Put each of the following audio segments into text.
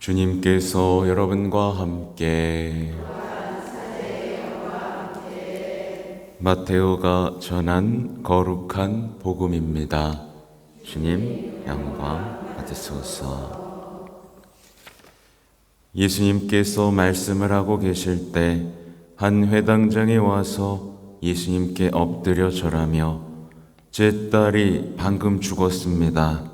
주님께서 여러분과 함께 마테오가 전한 거룩한 복음입니다. 주님 영광 받으소서. 예수님께서 말씀을 하고 계실 때 한 회당장이 와서 예수님께 엎드려 절하며 제 딸이 방금 죽었습니다.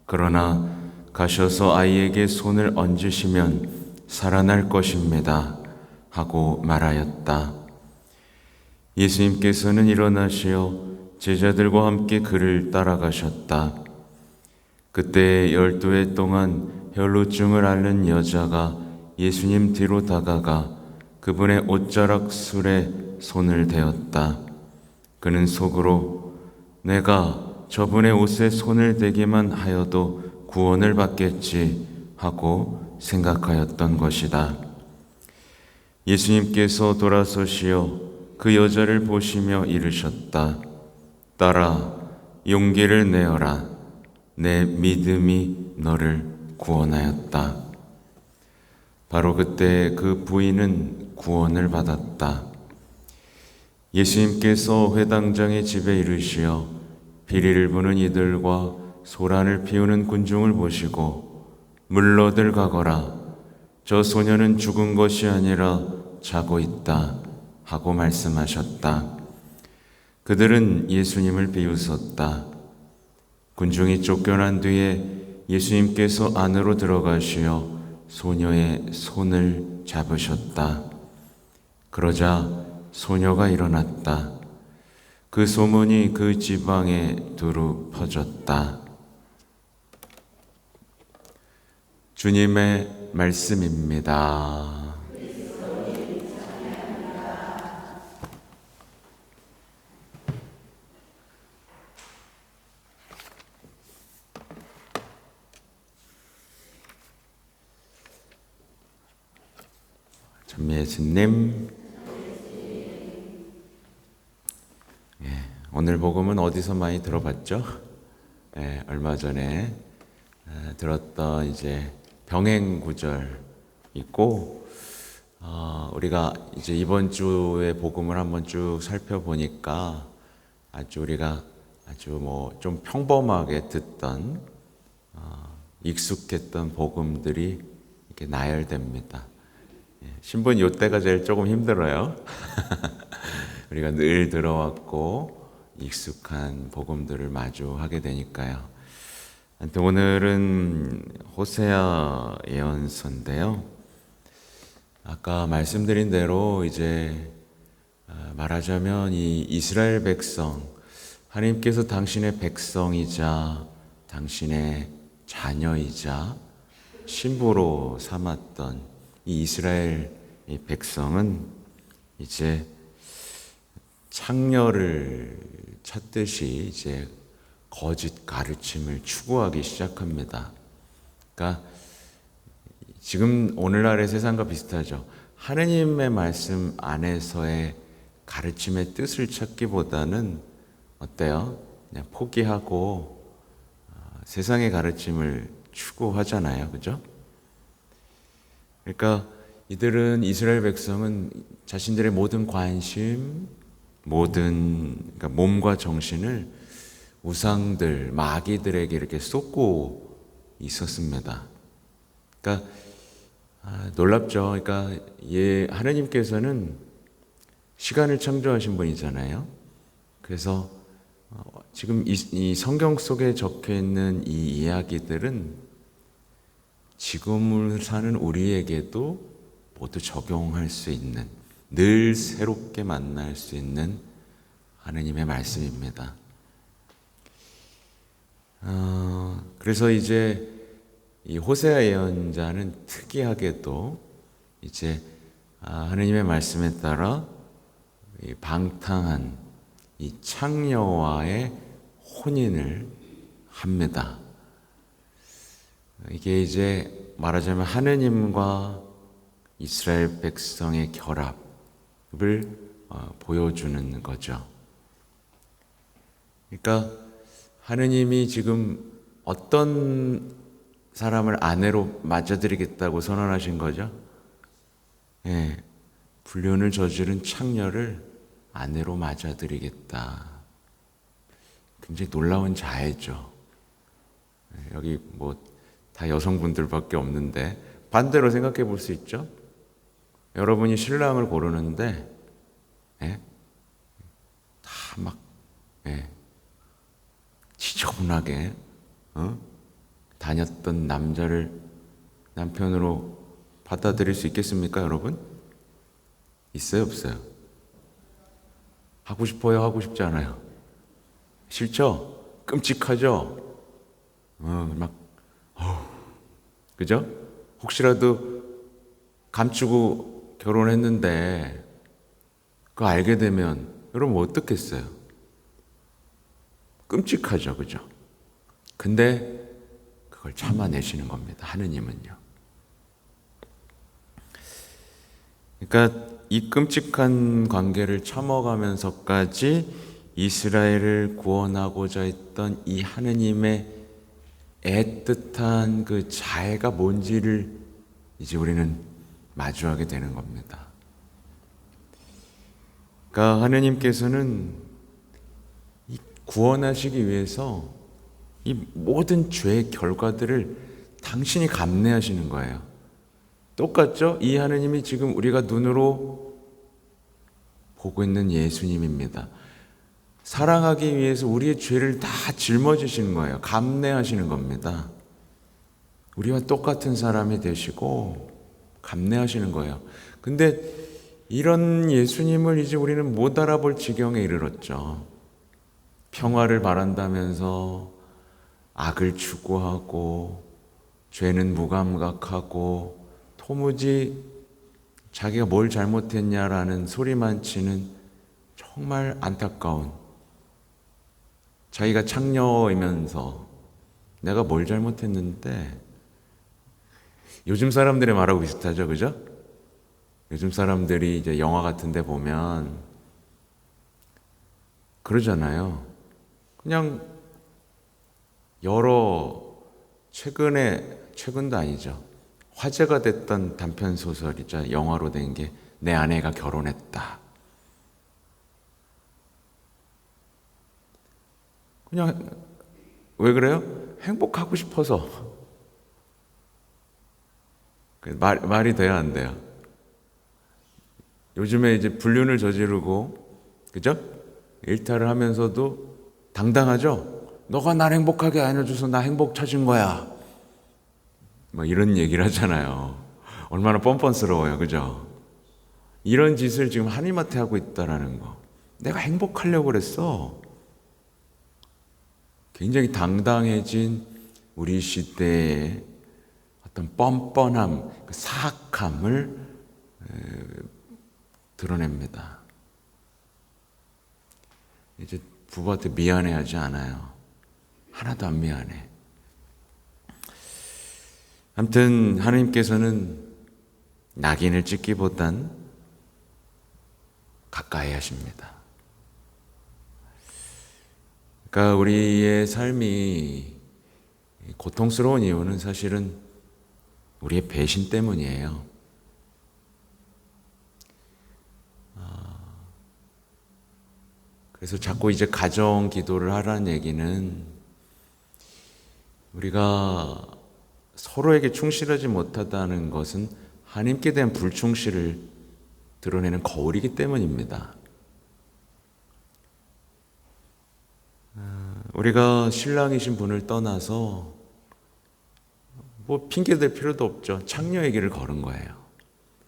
그러나 가셔서 아이에게 손을 얹으시면 살아날 것입니다. 하고 말하였다. 예수님께서는 일어나시어 제자들과 함께 그를 따라가셨다. 그때 12해 동안 혈루증을 앓는 여자가 예수님 뒤로 다가가 그분의 옷자락술에 손을 대었다. 그는 속으로 내가 저분의 옷에 손을 대기만 하여도 구원을 받겠지 하고 생각하였던 것이다. 예수님께서 돌아서시어 그 여자를 보시며 이르셨다. 딸아, 용기를 내어라. 내 믿음이 너를 구원하였다. 바로 그때 그 부인은 구원을 받았다. 예수님께서 회당장의 집에 이르시어 비리를 부는 이들과 소란을 피우는 군중을 보시고 물러들 가거라. 저 소녀는 죽은 것이 아니라 자고 있다. 하고 말씀하셨다. 그들은 예수님을 비웃었다. 군중이 쫓겨난 뒤에 예수님께서 안으로 들어가시어 소녀의 손을 잡으셨다. 그러자 소녀가 일어났다. 그 소문이 그 지방에 두루 퍼졌다. 주님의 말씀입니다. 예수님, 오늘 복음은 어디서 많이 들어봤죠? 얼마 전에 들었던 이제 병행 구절 있고, 우리가 이제 이번 주의 복음을 한번 쭉 살펴보니까 우리가 좀 평범하게 듣던 익숙했던 복음들이 이렇게 나열됩니다. 신분 이때가 제일 조금 힘들어요. 우리가 늘 들어왔고 익숙한 복음들을 마주하게 되니까요. 오늘은 호세아 예언서인데요. 아까 말씀드린 대로 이제 말하자면 이 이스라엘 백성, 하나님께서 당신의 백성이자 당신의 자녀이자 신부로 삼았던 이 이스라엘 백성은 이제 창녀를 찾듯이 이제 거짓 가르침을 추구하기 시작합니다. 그러니까 지금 오늘날의 세상과 비슷하죠. 하느님의 말씀 안에서의 가르침의 뜻을 찾기보다는 어때요? 그냥 포기하고 세상의 가르침을 추구하잖아요. 그죠? 그러니까 이들은, 이스라엘 백성은 자신들의 모든 관심, 그러니까 몸과 정신을 우상들, 마귀들에게 이렇게 쏟고 있었습니다. 그러니까 놀랍죠. 그러니까 하나님께서는 시간을 창조하신 분이잖아요. 그래서 지금 이 성경 속에 적혀 있는 이 이야기들은 지금을 사는 우리에게도 모두 적용할 수 있는, 늘 새롭게 만날 수 있는 하느님의 말씀입니다. 그래서 이제 이 호세아 예언자는 특이하게도 이제 하느님의 말씀에 따라 이 방탕한 이 창녀와의 혼인을 합니다. 이게 이제 말하자면 하느님과 이스라엘 백성의 결합을 보여주는 거죠. 그러니까 하느님이 지금 어떤 사람을 아내로 맞아들이겠다고 선언하신 거죠. 예, 불륜을 저지른 창녀를 아내로 맞아들이겠다. 굉장히 놀라운 자애죠. 예, 여기 뭐 다 여성분들밖에 없는데 반대로 생각해 볼 수 있죠. 여러분이 신랑을 고르는데 예? 다막 예, 지저분하게 다녔던 남자를 남편으로 받아들일 수 있겠습니까, 여러분? 있어요, 없어요? 하고 싶어요, 하고 싶지 않아요? 싫죠? 끔찍하죠? 막, 그죠? 혹시라도 감추고 결혼했는데 그거 알게 되면 여러분 어떻겠어요? 끔찍하죠, 그죠? 근데 그걸 참아내시는 겁니다, 하느님은요. 그러니까 이 끔찍한 관계를 참아가면서까지 이스라엘을 구원하고자 했던 이 하느님의 애틋한 그 자애가 뭔지를 이제 우리는 마주하게 되는 겁니다. 그러니까 하느님께서는 이 구원하시기 위해서 이 모든 죄의 결과들을 당신이 감내하시는 거예요. 똑같죠? 이 하느님이 지금 우리가 눈으로 보고 있는 예수님입니다. 사랑하기 위해서 우리의 죄를 다 짊어지시는 거예요. 감내하시는 겁니다. 우리와 똑같은 사람이 되시고 감내하시는 거예요. 근데 이런 예수님을 이제 우리는 못 알아볼 지경에 이르렀죠. 평화를 바란다면서 악을 추구하고 죄는 무감각하고 도무지 자기가 뭘 잘못했냐라는 소리만 치는 정말 안타까운, 자기가 창녀이면서 내가 뭘 잘못했는데, 요즘 사람들의 말하고 비슷하죠, 그죠? 요즘 사람들이 이제 영화 같은 데 보면 그러잖아요. 그냥 여러 최근도 아니죠. 화제가 됐던 단편 소설이자 영화로 된 게 내 아내가 결혼했다. 그냥 왜 그래요? 행복하고 싶어서. 말이 돼야 안 돼요. 요즘에 이제 불륜을 저지르고, 그죠? 일탈을 하면서도 당당하죠? 너가 날 행복하게 안 해줘서 나 행복 찾은 거야. 뭐 이런 얘기를 하잖아요. 얼마나 뻔뻔스러워요, 그죠? 이런 짓을 지금 하나님한테 하고 있다라는 거. 내가 행복하려고 그랬어. 굉장히 당당해진 우리 시대의 어떤 뻔뻔함, 그 사악함을 드러냅니다. 이제 부부한테 미안해하지 않아요. 하나도 안 미안해. 아무튼 하나님께서는 낙인을 찍기보단 가까이 하십니다. 그러니까 우리의 삶이 고통스러운 이유는 사실은 우리의 배신 때문이에요. 그래서 자꾸 이제 가정 기도를 하라는 얘기는 우리가 서로에게 충실하지 못하다는 것은 하나님께 대한 불충실을 드러내는 거울이기 때문입니다. 우리가 신랑이신 분을 떠나서 뭐 핑계댈 필요도 없죠. 창녀 얘기를 걸은 거예요.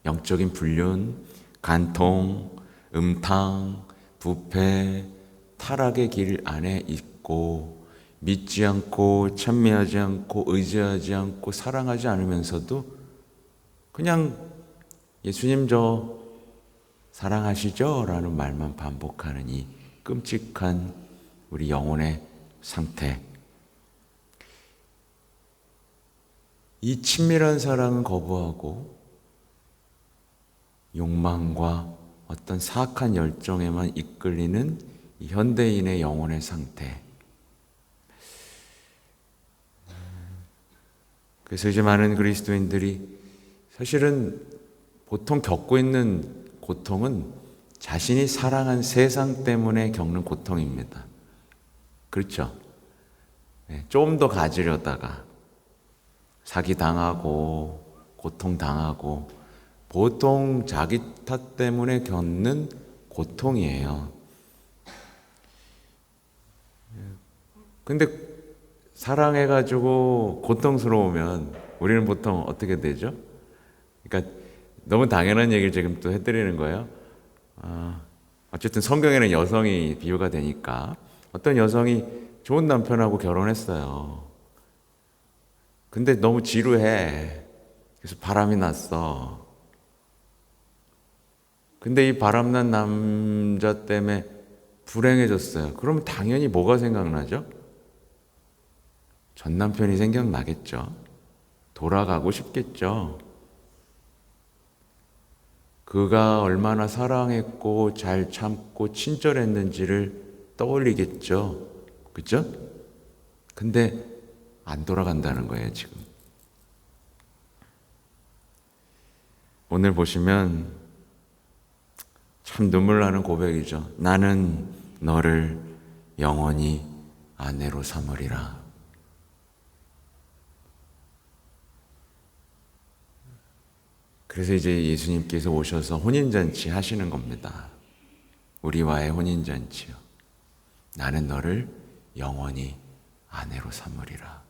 영적인 불륜, 간통, 음탕, 부패, 타락의 길 안에 있고 믿지 않고 찬미하지 않고 의지하지 않고 사랑하지 않으면서도 그냥 예수님 저 사랑하시죠? 라는 말만 반복하는 이 끔찍한 우리 영혼의 상태. 이 친밀한 사랑은 거부하고 욕망과 어떤 사악한 열정에만 이끌리는 이 현대인의 영혼의 상태. 그래서 이제 많은 그리스도인들이 사실은 보통 겪고 있는 고통은 자신이 사랑한 세상 때문에 겪는 고통입니다. 그렇죠? 좀 더 가지려다가 사기당하고 고통당하고 보통 자기 탓 때문에 겪는 고통이에요. 근데 사랑해가지고 고통스러우면 우리는 보통 어떻게 되죠? 그러니까 너무 당연한 얘기를 지금 또 해드리는 거예요. 어쨌든 성경에는 여성이 비유가 되니까 어떤 여성이 좋은 남편하고 결혼했어요. 근데 너무 지루해. 그래서 바람이 났어. 근데 이 바람난 남자 때문에 불행해졌어요. 그러면 당연히 뭐가 생각나죠? 전 남편이 생각나겠죠. 돌아가고 싶겠죠. 그가 얼마나 사랑했고 잘 참고 친절했는지를 떠올리겠죠. 그죠? 근데 안 돌아간다는 거예요, 지금. 오늘 보시면 참 눈물 나는 고백이죠. 나는 너를 영원히 아내로 삼으리라. 그래서 이제 예수님께서 오셔서 혼인잔치 하시는 겁니다. 우리와의 혼인잔치요. 나는 너를 영원히 아내로 삼으리라.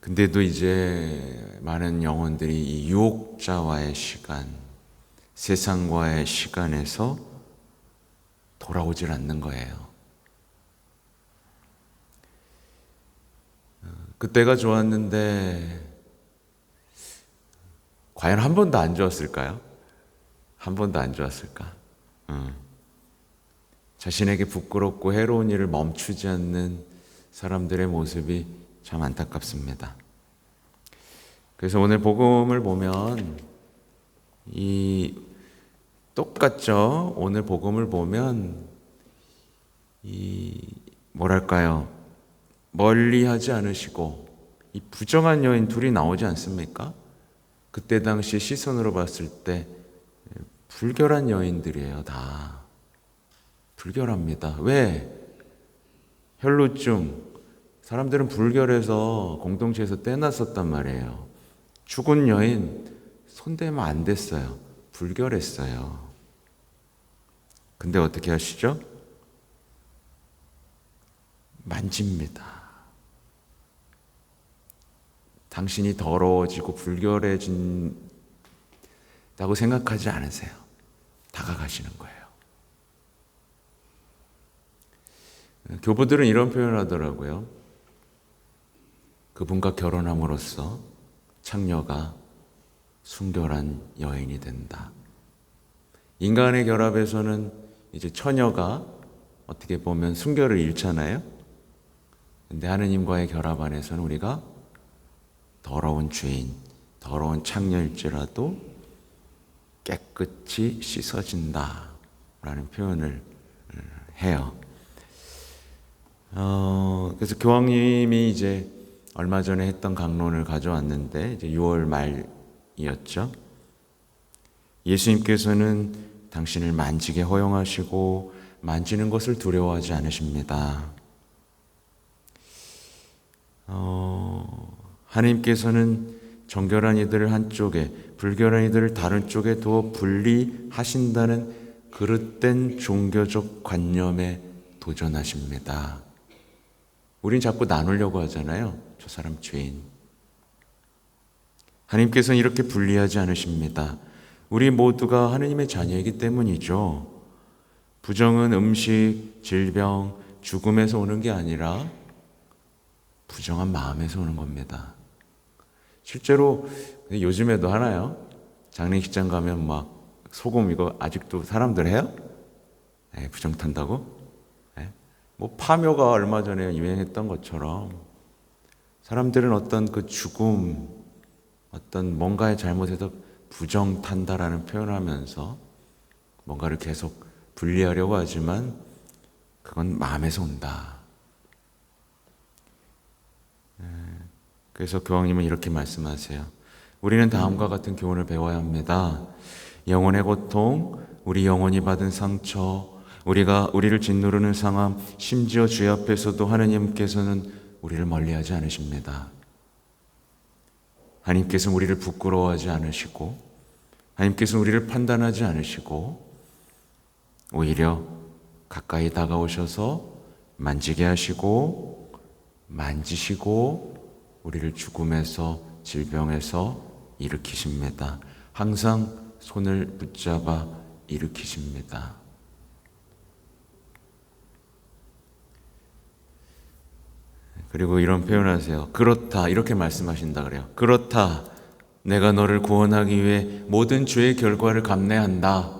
근데도 이제 많은 영혼들이 이 유혹자와의 시간, 세상과의 시간에서 돌아오질 않는 거예요. 그때가 좋았는데 과연 한 번도 안 좋았을까요? 한 번도 안 좋았을까? 자신에게 부끄럽고 해로운 일을 멈추지 않는 사람들의 모습이 참 안타깝습니다. 그래서 오늘 복음을 보면 똑같죠? 오늘 복음을 보면 뭐랄까요? 멀리하지 않으시고 이 부정한 여인 둘이 나오지 않습니까? 그때 당시 시선으로 봤을 때 불결한 여인들이에요. 다 불결합니다. 왜? 혈루증. 사람들은 불결해서 공동체에서 떼놨었단 말이에요. 죽은 여인 손대면 안 됐어요. 불결했어요. 근데 어떻게 하시죠? 만집니다. 당신이 더러워지고 불결해진다고 생각하지 않으세요. 다가가시는 거예요. 교부들은 이런 표현을 하더라고요. 그분과 결혼함으로써 창녀가 순결한 여인이 된다. 인간의 결합에서는 이제 처녀가 어떻게 보면 순결을 잃잖아요. 근데 하느님과의 결합 안에서는 우리가 더러운 죄인, 더러운 창녀일지라도 깨끗이 씻어진다 라는 표현을 해요. 그래서 교황님이 이제 얼마 전에 했던 강론을 가져왔는데 이제 6월 말이었죠. 예수님께서는 당신을 만지게 허용하시고 만지는 것을 두려워하지 않으십니다. 하나님께서는 정결한 이들을 한쪽에, 불결한 이들을 다른 쪽에 두어 분리하신다는 그릇된 종교적 관념에 도전하십니다. 우린 자꾸 나누려고 하잖아요. 저 사람 죄인. 하나님께서는 이렇게 분리하지 않으십니다. 우리 모두가 하나님의 자녀이기 때문이죠. 부정은 음식, 질병, 죽음에서 오는 게 아니라 부정한 마음에서 오는 겁니다. 실제로 요즘에도 하나요? 장례식장 가면 막 소금 이거 아직도 사람들 해요? 부정 탄다고? 뭐 파묘가 얼마 전에 유행했던 것처럼 사람들은 어떤 그 죽음, 어떤 뭔가의 잘못에서 부정 탄다라는 표현을 하면서 뭔가를 계속 분리하려고 하지만 그건 마음에서 온다. 그래서 교황님은 이렇게 말씀하세요. 우리는 다음과 같은 교훈을 배워야 합니다. 영혼의 고통, 우리 영혼이 받은 상처, 우리를 짓누르는 상황, 심지어 주의 앞에서도 하느님께서는 우리를 멀리하지 않으십니다. 하나님께서는 우리를 부끄러워하지 않으시고, 하나님께서는 우리를 판단하지 않으시고, 오히려 가까이 다가오셔서 만지게 하시고, 만지시고, 우리를 죽음에서, 질병에서 일으키십니다. 항상 손을 붙잡아 일으키십니다. 그리고 이런 표현하세요. 그렇다, 이렇게 말씀하신다 그래요. 그렇다, 내가 너를 구원하기 위해 모든 죄의 결과를 감내한다.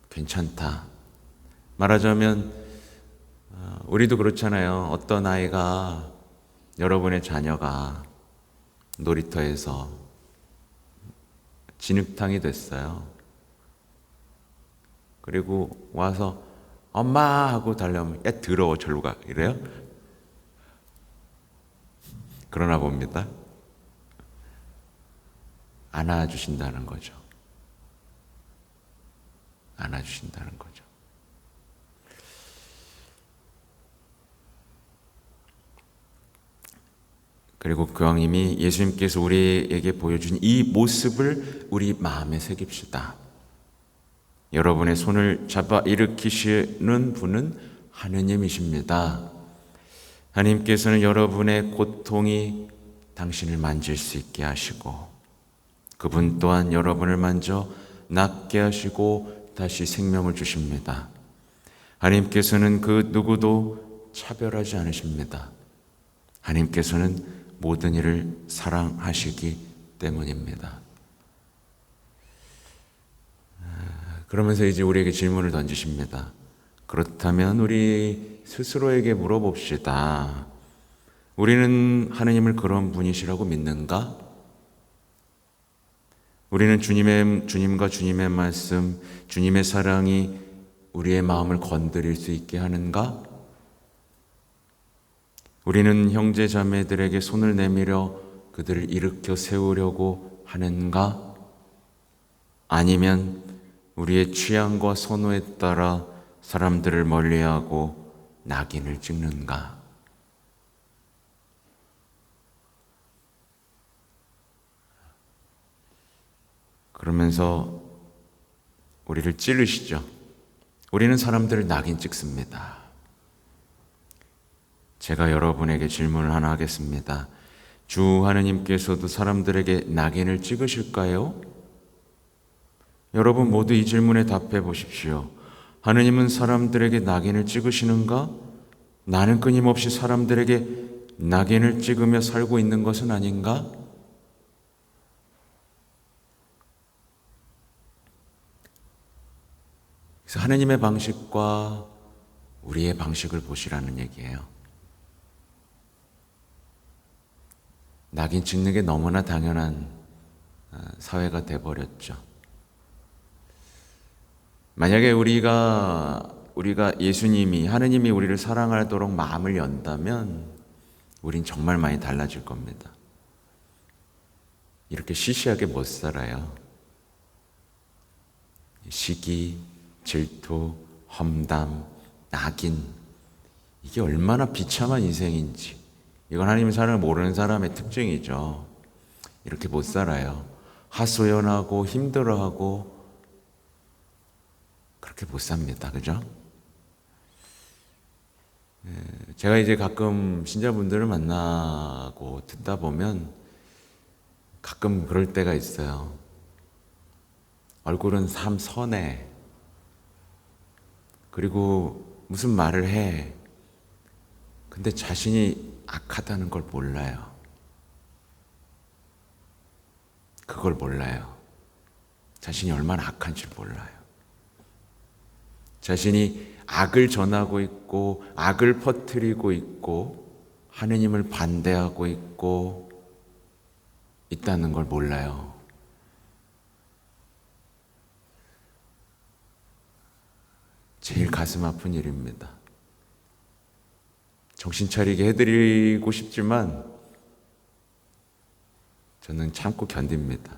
괜찮다. 말하자면 우리도 그렇잖아요. 어떤 아이가, 여러분의 자녀가 놀이터에서 진흙탕이 됐어요. 그리고 와서 엄마 하고 달려오면 야 더러워 절로 가 이래요? 그러나 봅니다. 안아주신다는 거죠. 안아주신다는 거죠. 그리고 교황님이 예수님께서 우리에게 보여준 이 모습을 우리 마음에 새깁시다. 여러분의 손을 잡아 일으키시는 분은 하느님이십니다. 하나님께서는 여러분의 고통이 당신을 만질 수 있게 하시고, 그분 또한 여러분을 만져 낫게 하시고 다시 생명을 주십니다. 하나님께서는 그 누구도 차별하지 않으십니다. 하나님께서는 모든 이를 사랑하시기 때문입니다. 그러면서 이제 우리에게 질문을 던지십니다. 그렇다면 우리 스스로에게 물어봅시다. 우리는 하느님을 그런 분이시라고 믿는가? 우리는 주님과 주님의 말씀, 주님의 사랑이 우리의 마음을 건드릴 수 있게 하는가? 우리는 형제 자매들에게 손을 내밀어 그들을 일으켜 세우려고 하는가? 아니면 우리의 취향과 선호에 따라 사람들을 멀리하고 낙인을 찍는가? 그러면서 우리를 찌르시죠. 우리는 사람들을 낙인 찍습니다. 제가 여러분에게 질문을 하나 하겠습니다. 주 하느님께서도 사람들에게 낙인을 찍으실까요? 여러분 모두 이 질문에 답해 보십시오. 하느님은 사람들에게 낙인을 찍으시는가? 나는 끊임없이 사람들에게 낙인을 찍으며 살고 있는 것은 아닌가? 그래서 하느님의 방식과 우리의 방식을 보시라는 얘기예요. 낙인 찍는 게 너무나 당연한 사회가 돼버렸죠. 만약에 우리가 예수님이, 하느님이 우리를 사랑하도록 마음을 연다면 우린 정말 많이 달라질 겁니다. 이렇게 시시하게 못 살아요. 시기, 질투, 험담, 낙인, 이게 얼마나 비참한 인생인지, 이건 하나님의 사랑을 모르는 사람의 특징이죠. 이렇게 못 살아요. 하소연하고 힘들어하고 그렇게 못 삽니다. 그죠? 제가 이제 가끔 신자분들을 만나고 듣다 보면 가끔 그럴 때가 있어요. 얼굴은 참 선해. 그리고 무슨 말을 해. 근데 자신이 악하다는 걸 몰라요. 그걸 몰라요. 자신이 얼마나 악한지 몰라요. 자신이 악을 전하고 있고 악을 퍼뜨리고 있고 하느님을 반대하고 있다는 걸 몰라요. 제일 가슴 아픈 일입니다. 정신 차리게 해드리고 싶지만 저는 참고 견딥니다.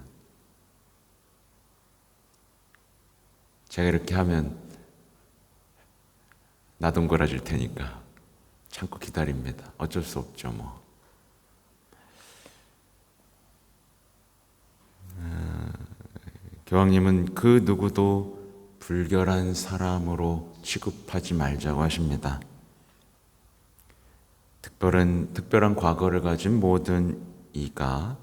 제가 이렇게 하면 나동거려질 테니까 참고 기다립니다. 어쩔 수 없죠, 뭐. 교황님은 그 누구도 불결한 사람으로 취급하지 말자고 하십니다. 특별한 과거를 가진 모든 이가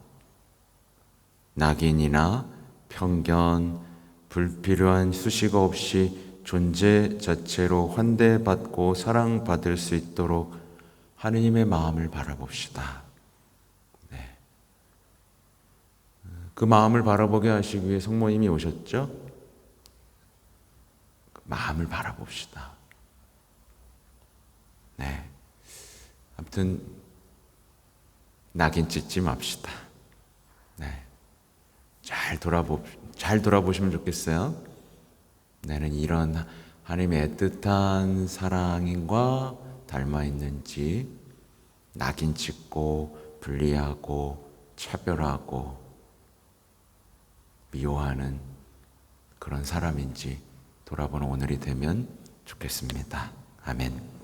낙인이나 편견, 불필요한 수식 없이 존재 자체로 환대받고 사랑받을 수 있도록 하느님의 마음을 바라봅시다. 네. 그 마음을 바라보게 하시기 위해 성모님이 오셨죠? 그 마음을 바라봅시다. 네. 아무튼 낙인 찍지 맙시다. 네. 잘 돌아보시면 좋겠어요. 나는 이런 하나님의 애틋한 사랑인과 닮아 있는지, 낙인 찍고 분리하고 차별하고 미워하는 그런 사람인지 돌아보는 오늘이 되면 좋겠습니다. 아멘.